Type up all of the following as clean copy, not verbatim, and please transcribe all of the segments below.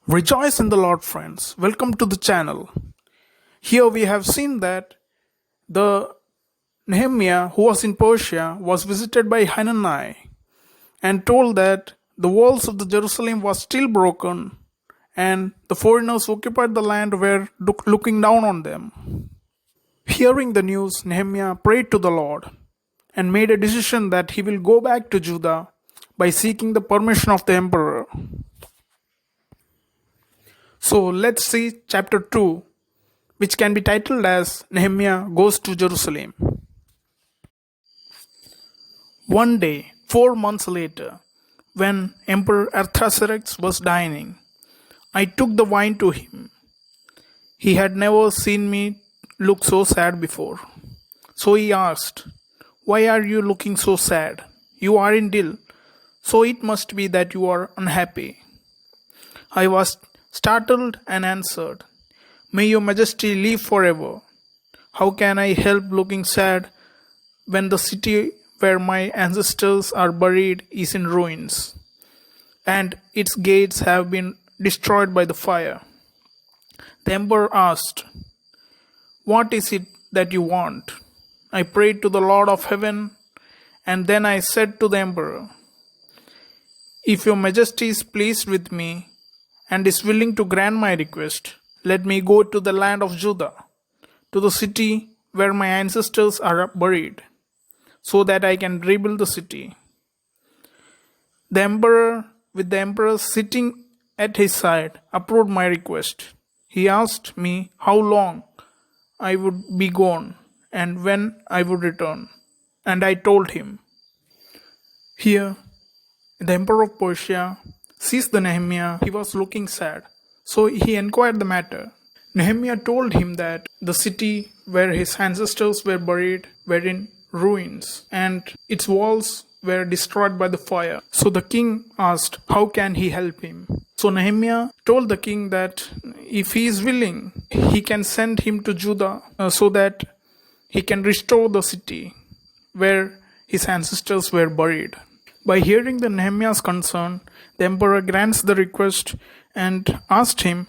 Rejoice in the Lord, friends. Welcome to the channel. Here we have seen that the Nehemiah, who was in Persia, was visited by Hanani and told that the walls of the Jerusalem was still broken and the foreigners who occupied the land were looking down on them. Hearing the news, Nehemiah prayed to the Lord and made a decision that he will go back to Judah by seeking the permission of the emperor. So let's see chapter 2, which can be titled as Nehemiah Goes to Jerusalem. One day, 4 months later, when Emperor Artaxerxes was dining, I took the wine to him. He had never seen me look so sad before. So he asked, "Why are you looking so sad? You aren't ill, so it must be that you are unhappy." I was startled and answered, "May your majesty live forever. How can I help looking sad when the city where my ancestors are buried is in ruins, and its gates have been destroyed by the fire?" The emperor asked, "What is it that you want?" I prayed to the Lord of heaven, and then I said to the emperor, "If your majesty is pleased with me and is willing to grant my request, let me go to the land of Judah, to the city where my ancestors are buried, so that I can rebuild the city." The emperor, with the emperor sitting at his side, approved my request. He asked me how long I would be gone and when I would return, and I told him. Here, the emperor of Persia sees the Nehemiah. He was looking sad, so he inquired the matter. Nehemiah told him that the city where his ancestors were buried were in ruins and its walls were destroyed by the fire. So the king asked, how can he help him? So Nehemiah told the king that if he is willing, he can send him to Judah so that he can restore the city where his ancestors were buried. By hearing the Nehemiah's concern, the emperor grants the request and asked him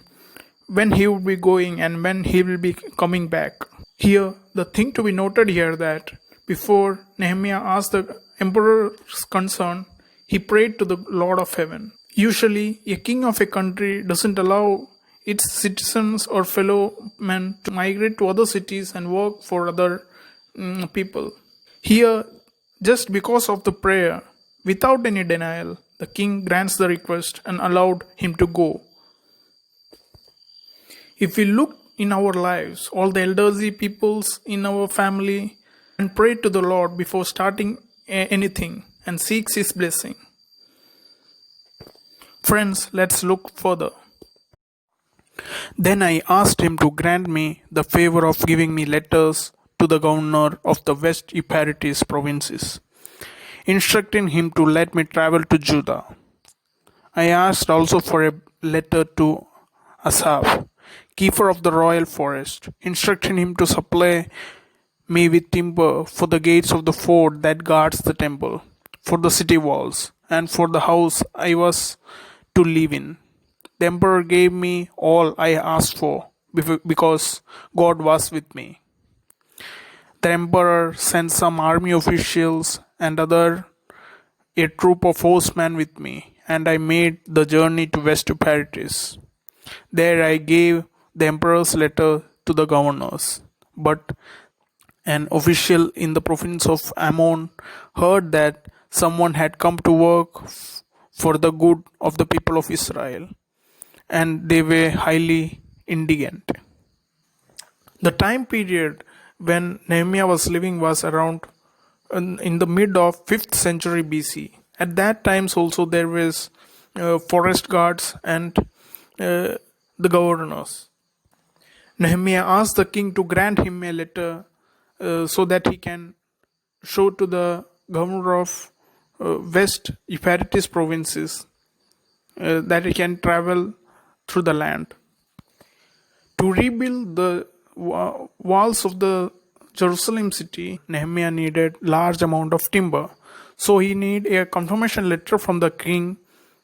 when he would be going and when he will be coming back. Here, the thing to be noted here that before Nehemiah asked the emperor's concern, he prayed to the Lord of heaven. Usually, a king of a country doesn't allow its citizens or fellow men to migrate to other cities and work for other people. Here, just because of the prayer, without any denial, the king grants the request and allowed him to go. If we look in our lives, all the elderly peoples in our family, and pray to the Lord before starting anything and seeks His blessing. Friends, let's look further. Then I asked him to grant me the favor of giving me letters to the governor of the West Euphrates provinces, instructing him to let me travel to Judah. I asked also for a letter to Asaph, keeper of the royal forest, instructing him to supply me with timber for the gates of the fort that guards the temple, for the city walls, and for the house I was to live in. The emperor gave me all I asked for because God was with me. The emperor sent some army officials and a troop of horsemen with me, and I made the journey to West Euphrates. There I gave the emperor's letter to the governors. But an official in the province of Ammon heard that someone had come to work for the good of the people of Israel, and they were highly indignant. The time period when Nehemiah was living was around in the mid of 5th century BC. At that times also there was forest guards and the governors. Nehemiah asked the king to grant him a letter so that he can show to the governor of West Euphrates provinces that he can travel through the land. To rebuild the walls of the Jerusalem city, Nehemiah needed large amount of timber. So he need a confirmation letter from the king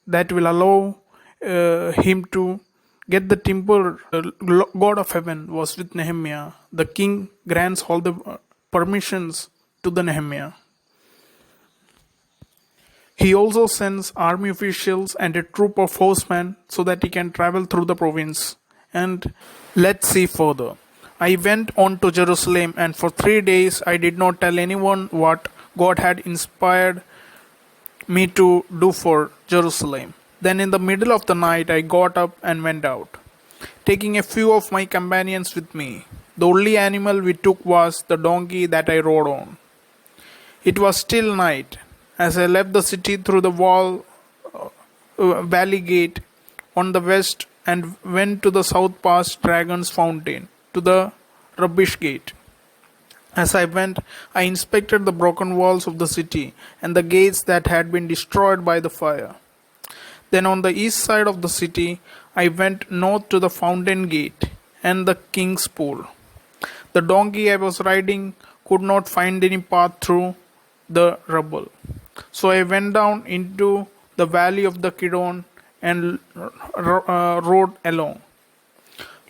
that will allow him to get the timber. God of heaven was with Nehemiah. The king grants all the permissions to the Nehemiah. He also sends army officials and a troop of horsemen so that he can travel through the province. And let's see further. I went on to Jerusalem, and for 3 days I did not tell anyone what God had inspired me to do for Jerusalem. Then, in the middle of the night, I got up and went out, taking a few of my companions with me. The only animal we took was the donkey that I rode on. It was still night as I left the city through the valley gate on the west and went to the south past Dragon's Fountain to the rubbish gate. As I went, I inspected the broken walls of the city and the gates that had been destroyed by the fire. Then on the east side of the city, I went north to the fountain gate and the king's pool. The donkey I was riding could not find any path through the rubble. So I went down into the valley of the Kidron and rode along.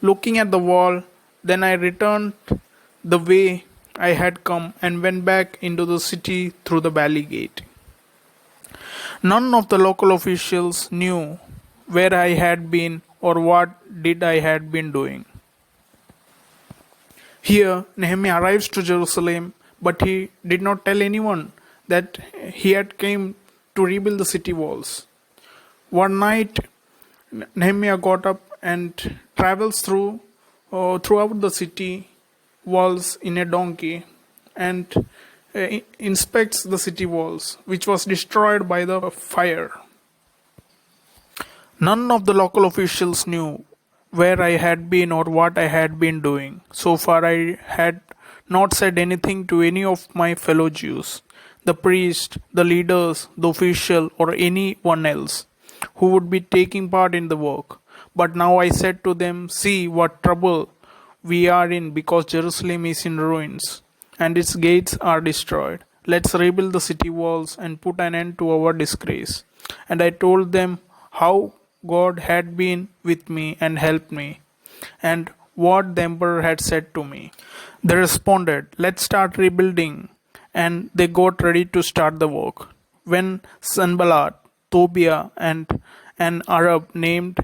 Looking at the wall, then I returned the way I had come and went back into the city through the valley gate. None of the local officials knew where I had been or what did I had been doing. Here, Nehemiah arrives to Jerusalem, but he did not tell anyone that he had come to rebuild the city walls. One night, Nehemiah got up and travels throughout the city walls in a donkey and inspects the city walls, which was destroyed by the fire. None of the local officials knew where I had been or what I had been doing. So far, I had not said anything to any of my fellow Jews, the priest, the leaders, the official, or anyone else who would be taking part in the work. But now I said to them, "See what trouble we are in because Jerusalem is in ruins and its gates are destroyed. Let's rebuild the city walls and put an end to our disgrace." And I told them how God had been with me and helped me, and what the emperor had said to me. They responded, "Let's start rebuilding," and they got ready to start the work. When Sanballat, Tobiah, and an Arab named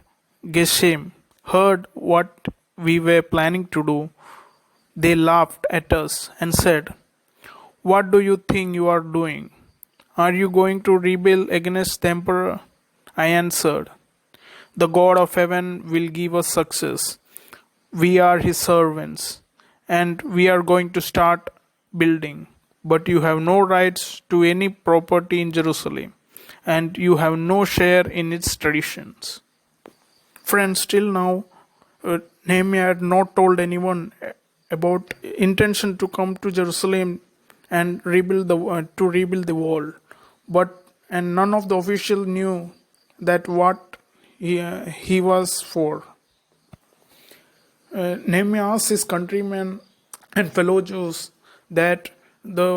Geshem heard what we were planning to do, they laughed at us and said, "What do you think you are doing? Are you going to rebel against the emperor?" I answered, "The God of heaven will give us success. We are his servants, and we are going to start building. But you have no rights to any property in Jerusalem, and you have no share in its traditions." Friends, till now, Nehemiah had not told anyone about intention to come to Jerusalem and rebuild the wall, and none of the officials knew that what he was for. Nehemiah asked his countrymen and fellow Jews that the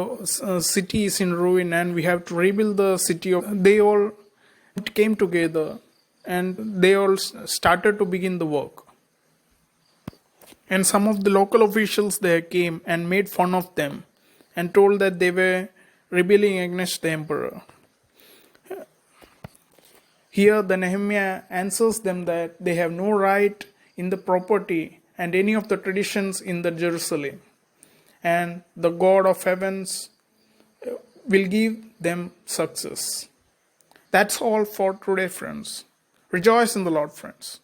city is in ruin and we have to rebuild the city. They all came together and they all started to begin the work. And some of the local officials there came and made fun of them and told that they were rebelling against the emperor. Here, the Nehemiah answers them that they have no right in the property and any of the traditions in the Jerusalem, and the God of heavens will give them success. That's all for today, friends. Rejoice in the Lord, friends.